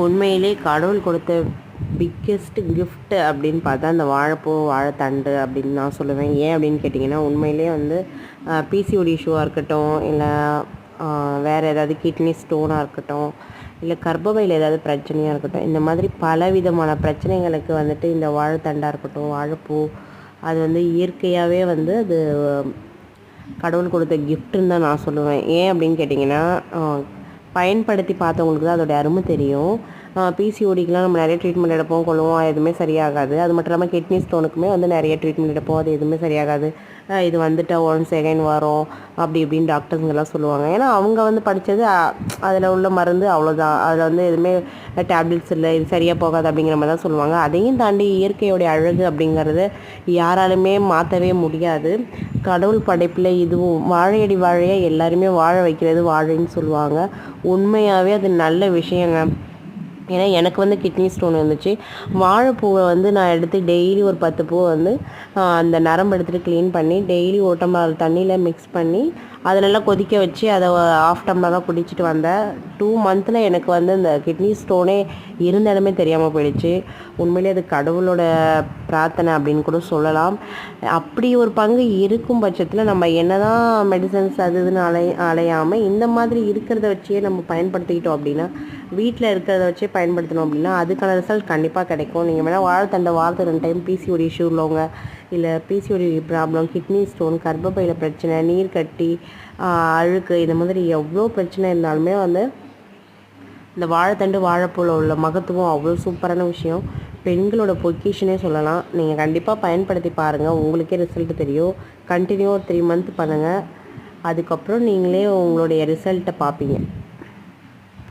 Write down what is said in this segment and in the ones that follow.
உண்மையிலே கடவுள் கொடுத்த பிக்கெஸ்ட் கிஃப்ட் அப்படின்னு பார்த்தா அந்த வாழைப்பூ வாழைத்தண்டு அப்படின்னு நான் சொல்லுவேன். ஏன் அப்படின்னு கேட்டிங்கன்னா, உண்மையிலே வந்து பிசிஓடி இஷ்யூவாக இருக்கட்டும், இல்லை வேறு ஏதாவது கிட்னி ஸ்டோனாக இருக்கட்டும், இல்லை கர்ப்பப்பையில் ஏதாவது பிரச்சனையாக இருக்கட்டும், இந்த மாதிரி பலவிதமான பிரச்சனைகளுக்கு வந்துட்டு இந்த வாழைத்தண்டாக இருக்கட்டும், வாழைப்பூ அது வந்து இயற்கையாகவே வந்து அது கடவுள் கொடுத்த கிஃப்ட்டுன்னு தான் நான் சொல்லுவேன். ஏன் அப்படின்னு கேட்டிங்கன்னா, பயன்படுத்தி பார்த்தவங்களுக்கு தான் அதோடைய அருமை தெரியும். பிசிஓடிக்கெலாம் நம்ம நிறைய ட்ரீட்மெண்ட் எடுப்போம், கொள்ளுவோம், எதுவுமே சரியாகாது. அது மட்டும் இல்லாமல் கிட்னி ஸ்டோனுக்குமே வந்து நிறைய ட்ரீட்மெண்ட் எடுப்போம், அது எதுவுமே சரியாகாது. இது வந்துட்டால் ஒன்ஸ் செகண்ட் வரும் அப்படி இப்படின்னு டாக்டர்ஸுங்கெல்லாம் சொல்லுவாங்க. ஏன்னா அவங்க வந்து படித்தது அதில் உள்ள மருந்து அவ்வளோதான், அதில் வந்து எதுவுமே டேப்லெட்ஸ் இல்லை, இது சரியாக போகாது அப்படிங்கிற மாதிரி தான் சொல்லுவாங்க. அதையும் தாண்டி இயற்கையோடைய அழகு அப்படிங்கிறது யாராலுமே மாற்றவே முடியாது. கடவுள் படைப்பில் இதுவும் வாழையடி வாழையாக எல்லாருமே வாழ வைக்கிறது வாழைன்னு சொல்லுவாங்க. உண்மையாகவே அது நல்ல விஷயங்க. ஏன்னா எனக்கு வந்து கிட்னி ஸ்டோன் இருந்துச்சு. வாழைப்பூவை வந்து நான் எடுத்து டெய்லி ஒரு 10 பூவை வந்து அந்த நரம்பு எடுத்துகிட்டு க்ளீன் பண்ணி டெய்லி ஒரு டம்ளர் தண்ணியில் மிக்ஸ் பண்ணி அதை நல்லா கொதிக்க வச்சு அதை ½ டம்ளராக குடிச்சிட்டு வந்தேன். 2 மந்த்தில் எனக்கு வந்து இந்த கிட்னி ஸ்டோனே இருந்த இடமே தெரியாமல் போயிடுச்சு. உண்மையிலே அது கடவுளோட பிரார்த்தனை அப்படின்னு கூட சொல்லலாம். அப்படி ஒரு பங்கு இருக்கும் பட்சத்தில் நம்ம என்ன தான் மெடிசன்ஸ் அது இதுன்னு அலையாமல் இந்த மாதிரி இருக்கிறத வச்சே நம்ம பயன்படுத்திக்கிட்டோம் அப்படின்னா, வீட்டில் இருக்கிறத வச்சே பயன்படுத்தணும் அப்படின்னா அதுக்கான ரிசல்ட் கண்டிப்பாக கிடைக்கும். நீங்கள் வேணால் வாழைத்தண்டை வாரத்துக்கு 2 டைம் பிசிஓடி இஷ்யூ உள்ளவங்க, இல்லை பிசிஓடி ப்ராப்ளம், கிட்னி ஸ்டோன், கர்ப்பப்பையில் பிரச்சனை, நீர் கட்டி, அழுக்கு, இந்த மாதிரி எவ்வளோ பிரச்சனை இருந்தாலுமே வந்து இந்த வாழைத்தண்டு வாழைப்பூவில் உள்ள மகத்துவம் அவ்வளோ சூப்பரான விஷயம். பெண்களோட பொக்கிஷனே சொல்லலாம். நீங்கள் கண்டிப்பாக பயன்படுத்தி பாருங்கள், உங்களுக்கே ரிசல்ட் தெரியும். கண்டினியூ ஒரு 3 மந்த் பண்ணுங்கள், அதுக்கப்புறம் நீங்களே உங்களுடைய ரிசல்ட்டை பார்ப்பீங்க.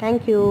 தேங்க்யூ.